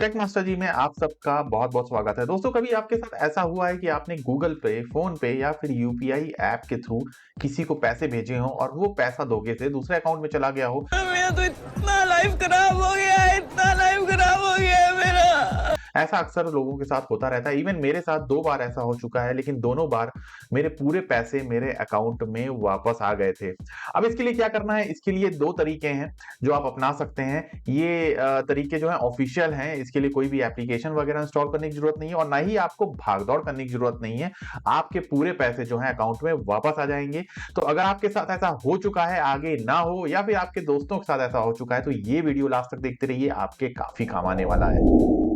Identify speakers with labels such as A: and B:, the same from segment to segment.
A: Take master जी में आप सबका बहुत-बहुत स्वागत है। दोस्तों कभी आपके साथ ऐसा हुआ है कि आपने गूगल पे, फ़ोन पे या फिर यूपीआई ऐप के थ्रू किसी को पैसे भेजे हों और वो पैसा धोखे से दूसरे अकाउंट में चला गया हो?
B: मेरा तो इतना लाइफ खराब हो गया है, इतना लाइफ खराब हो गया है मेरा।
A: ऐसा अक्सर लोगों के साथ होता रहता है। इवन मेरे साथ 2 बार ऐसा हो चुका है, लेकिन दोनों बार मेरे पूरे पैसे मेरे अकाउंट में वापस आ गए थे। अब इसके लिए क्या करना है? इसके लिए 2 तरीके हैं जो आप अपना सकते हैं। ये तरीके जो हैं ऑफ़िशियल हैं, इसके लिए कोई भी एप्लीकेशन वगैरह इंस्टॉल करने की ज़रूरत नहीं है और ना ही आपको भाग-दौड़ करने की ज़रूरत नहीं है। आपके पूरे पैसे जो हैं अकाउंट में वापस आ जाएँगे। तो अगर आपके साथ ऐसा हो चुका है, आगे ना हो या फिर आपके दोस्तों के साथ ऐसा हो चुका है, तो ये वीडियो लास्ट तक देखते रहिए, आपके काफ़ी काम आने वाला है।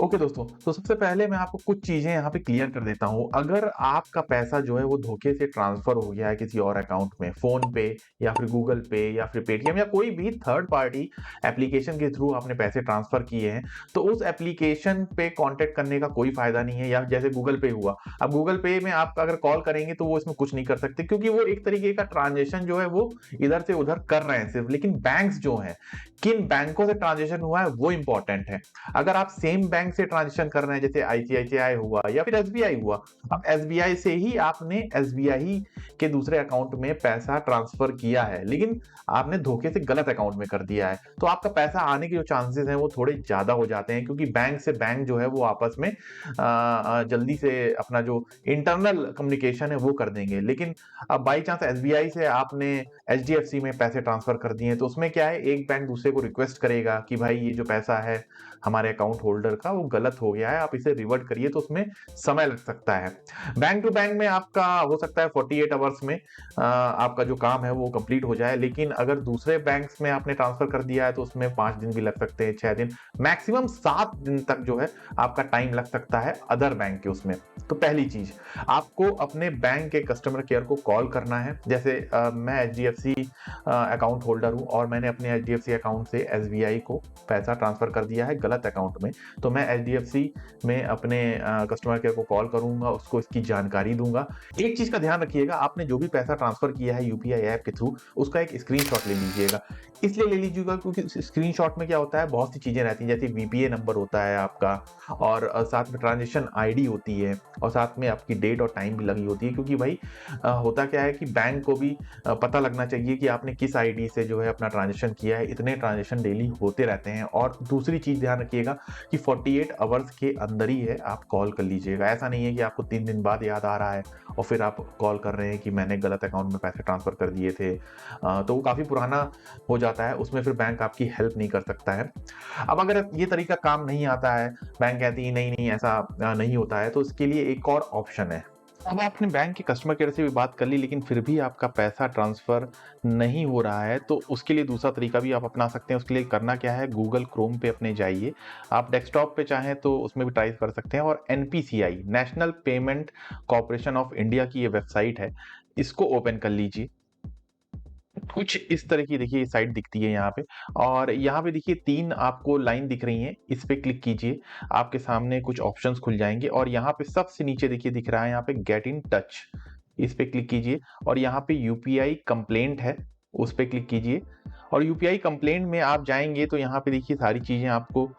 A: ओके दोस्तों, तो सबसे पहले मैं आपको कुछ चीज़ें यहाँ पे क्लियर कर देता हूँ। अगर आपका पैसा जो है वो धोखे से ट्रांसफ़र हो गया है किसी और अकाउंट में, फ़ोन पे या फिर गूगल पे या फिर पेटीएम या कोई भी थर्ड पार्टी एप्लीकेशन के थ्रू आपने पैसे ट्रांसफ़र किए हैं, तो उस एप्लीकेशन पे कॉन्टैक्ट करने का कोई फ़ायदा नहीं है या जैसे गूगल पे हुआ। अब गूगल पे में आप अगर कॉल करेंगे तो वो इसमें कुछ नहीं कर सकते क्योंकि वो एक तरीके का ट्रांज़ैक्शन जो है वो इधर से उधर कर रहे हैं सिर्फ़। लेकिन बैंक्स जो हैं, किन बैंकों से ट्रांज़ैक्शन हुआ है वो इम्पोर्टेंट है। अगर आप सेम बैंक से ट्रांज़ैक्शन कर रहे हैं जैसे आईसीआईसीआई हुआ या फिर एसबीआई हुआ, अब एसबीआई से ही आपने एसबीआई के दूसरे अकाउंट में पैसा ट्रांसफ़र किया है, लेकिन आपने धोखे से गलत अकाउंट में कर दिया है, तो आपका पैसा आने के जो चांसेस हैं वो थोड़े ज़्यादा हो जाते हैं क्योंकि बैंक से बैंक जो है वो आपस में जल्दी से अपना जो इंटरनल कम्युनिकेशन है वो कर देंगे। लेकिन अब बाई चांस एसबीआई से आपने एचडीएफसी में पैसे ट्रांसफ़र कर दिए हैं, तो उसमें क्या है, एक बैंक दूसरे को रिक्वेस्ट करेगा कि भाई ये जो पैसा है हमारे अकाउंट होल्डर का वो गलत हो गया है, आप इसे रिवर्ट करिए, तो उसमें समय लग सकता है। बैंक टू बैंक में आपका हो सकता है 48 आवर्स में आपका जो काम है वो कंप्लीट हो जाए, लेकिन अगर दूसरे बैंक्स में आपने ट्रांसफर कर दिया है तो उसमें 5 दिन भी लग सकते हैं, 6 दिन, मैक्सिमम 7 दिन तक जो है आपका टाइम लग सकता है अदर बैंक के उसमें। तो पहली चीज, आपको अपने बैंक के कस्टमर केयर को कॉल करना है। जैसे मैं एचडीएफसी अकाउंट होल्डर हूं और मैंने अपने एचडीएफसी अकाउंट से एसबीआई को पैसा ट्रांसफर कर दिया है गलत अकाउंट में, तो मैं एचडीएफसी में अपने कस्टमर केयर को कॉल करूंगा, उसको इसकी जानकारी दूंगा। एक चीज का ध्यान रखिएगा, आपने जो भी पैसा ट्रांसफर किया है यूपीआई ऐप के थ्रू, उसका एक स्क्रीनशॉट ले लीजिएगा। इसलिए ले लीजिएगा क्योंकि स्क्रीनशॉट में क्या होता है, बहुत सी चीजें रहती हैं, जैसे वीपीए नंबर होता है आपका और साथ में ट्रांजेक्शन आईडी होती है और साथ में आपकी डेट और टाइम भी लगी होती है, क्योंकि भाई होता क्या है कि बैंक को भी पता लगना चाहिए कि आपने किस आईडी से जो है अपना ट्रांजेक्शन किया है। इतने ट्रांजेक्शन डेली होते रहते हैं। और दूसरी चीज ध्यान रखिएगा कि 48 आवर्स के अंदर ही है आप कॉल कर लीजिएगा। ऐसा नहीं है कि आपको 3 दिन बाद याद आ रहा है और फिर आप कॉल कर रहे हैं कि मैंने गलत अकाउंट में पैसे ट्रांसफर कर दिए थे, तो वो काफी पुराना हो जाता है, उसमें फिर बैंक आपकी हेल्प नहीं कर सकता है। अब अगर ये तरीका काम नहीं आता है, बैंक कहती है नहीं नहीं ऐसा नहीं होता है, तो इसके लिए एक और ऑप्शन है। अब आपने बैंक के कस्टमर केयर से भी बात कर ली लेकिन फिर भी आपका पैसा ट्रांसफर नहीं हो रहा है, तो उसके लिए दूसरा तरीका भी आप अपना सकते हैं। उसके लिए करना क्या है, गूगल क्रोम पे अपने जाइए, आप डेस्कटॉप पे चाहें तो उसमें भी ट्राई कर सकते हैं और NPCI national payment corporation of India की ये वेबसाइट है, इसको ओपन कर लीजिए। कुछ इस तरह की देखिए साइट दिखती है यहाँ पे और यहाँ पे देखिए 3 आपको लाइन दिख रही हैं, इस पे क्लिक कीजिए, आपके सामने कुछ ऑप्शंस खुल जाएंगे और यहाँ पे सबसे नीचे देखिए दिख रहा है यहाँ पे गेट इन टच, इस पे क्लिक कीजिए और यहाँ पे यूपीआई कंप्लेंट है, उस पे क्लिक कीजिए और यूपीआई कंप्लेंट में आप जाएंगे तो यहाँ पे देखिए सारी चीजें आपको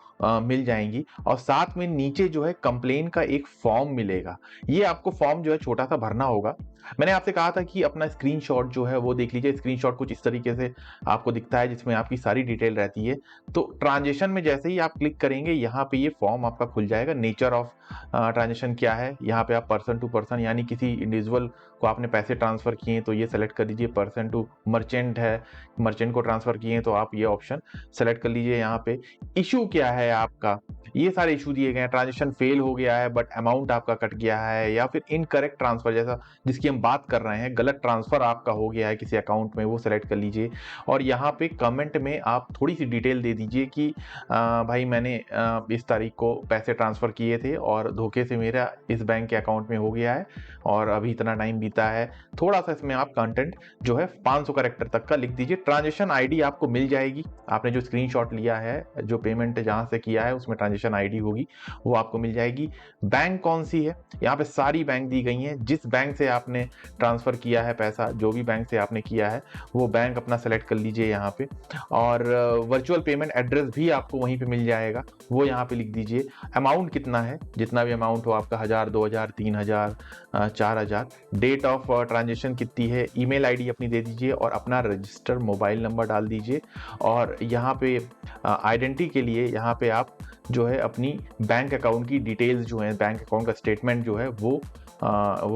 A: मिल जाएंगी और साथ में नीचे जो है कंप्लेन का एक फॉर्म मिलेगा। ये आपको फॉर्म जो है छोटा सा भरना होगा। मैंने आपसे कहा था कि अपना स्क्रीनशॉट जो है वो देख लीजिए। स्क्रीनशॉट कुछ इस तरीके से आपको दिखता है जिसमें आपकी सारी डिटेल रहती है। तो ट्रांजेक्शन में जैसे ही आप क्लिक करेंगे यहाँ पे ये फॉर्म आपका खुल जाएगा। नेचर ऑफ ट्रांजेक्शन क्या है, यहाँ पे आप पर्सन टू पर्सन यानी किसी इंडिविजुअल को आपने पैसे ट्रांसफर किए तो ये सेलेक्ट कर दीजिए। पर्सन टू मर्चेंट है, मर्चेंट को ट्रांसफर किए तो आप ये ऑप्शन सेलेक्ट कर लीजिए। यहाँ पे इशू क्या है आपका, ये सारे इशू दिए गए हैं। ट्रांजेक्शन फेल हो गया है बट अमाउंट आपका कट गया है, या फिर इनकरेक्ट ट्रांसफर जैसा जिसकी हम बात कर रहे हैं, गलत ट्रांसफर आपका हो गया है किसी अकाउंट में, वो सेलेक्ट कर लीजिए। और यहाँ पे कमेंट में आप थोड़ी सी डिटेल दे दीजिए कि भाई मैंने इस तारीख को पैसे ट्रांसफर किए थे और धोखे से मेरा इस बैंक के अकाउंट में हो गया है और अभी इतना टाइम बीता है। थोड़ा सा इसमें आप कंटेंट जो है 500 कैरेक्टर तक का लिख दीजिए। ट्रांजेक्शन आईडी आईडी आपको मिल जाएगी। आपने जो स्क्रीनशॉट लिया है, जो पेमेंट जहाँ से किया है उसमें ट्रांजैक्शन आईडी होगी, वो आपको मिल जाएगी। बैंक कौन सी है, यहाँ पे सारी बैंक दी गई हैं। जिस बैंक से आपने ट्रांसफ़र किया है पैसा, जो भी बैंक से आपने किया है वो बैंक अपना सेलेक्ट कर लीजिए यहाँ पे। और वर्चुअल पेमेंट एड्रेस भी आपको वहीं पे मिल जाएगा, वो यहाँ पे लिख दीजिए। अमाउंट कितना है, जितना भी अमाउंट हो आपका, 1000, 2000, 3000, 4000। डेट ऑफ ट्रांजेक्शन कितनी है, ईमेल आईडी अपनी दे दीजिए और अपना रजिस्टर मोबाइल नंबर डाल दीजिए। और यहाँ पे आइडेंटिटी के लिए यहाँ पे आप जो है अपनी बैंक अकाउंट की डिटेल्स जो है, बैंक अकाउंट का स्टेटमेंट जो है वो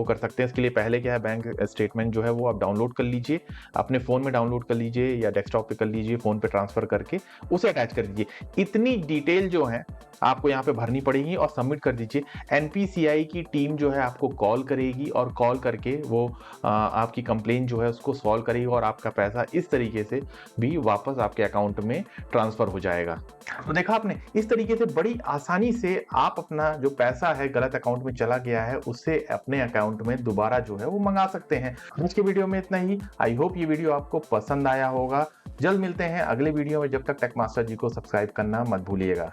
A: कर सकते हैं। इसके लिए पहले क्या है, बैंक स्टेटमेंट जो है वो आप डाउनलोड कर लीजिए, अपने फ़ोन में डाउनलोड कर लीजिए या डेस्कटॉप पे कर लीजिए, फ़ोन पे ट्रांसफ़र करके उसे अटैच कर दीजिए। इतनी डिटेल जो है आपको यहाँ पे भरनी पड़ेगी और सबमिट कर दीजिए। एनपीसीआई की टीम जो है आपको कॉल करेगी और कॉल करके वो आपकी कंप्लेन जो है उसको सॉल्व करेगी और आपका पैसा इस तरीके से भी वापस आपके अकाउंट में ट्रांसफ़र हो जाएगा। तो देखा आपने, इस तरीके से बड़ी आसानी से आप अपना जो पैसा है गलत अकाउंट में चला गया है उससे अपने अकाउंट में दोबारा जो है वो मंगा सकते हैं। आज के वीडियो में इतना ही। आई होप ये वीडियो आपको पसंद आया होगा। जल्द मिलते हैं अगले वीडियो में, जब तक टेक मास्टर जी को सब्सक्राइब करना मत भूलिएगा।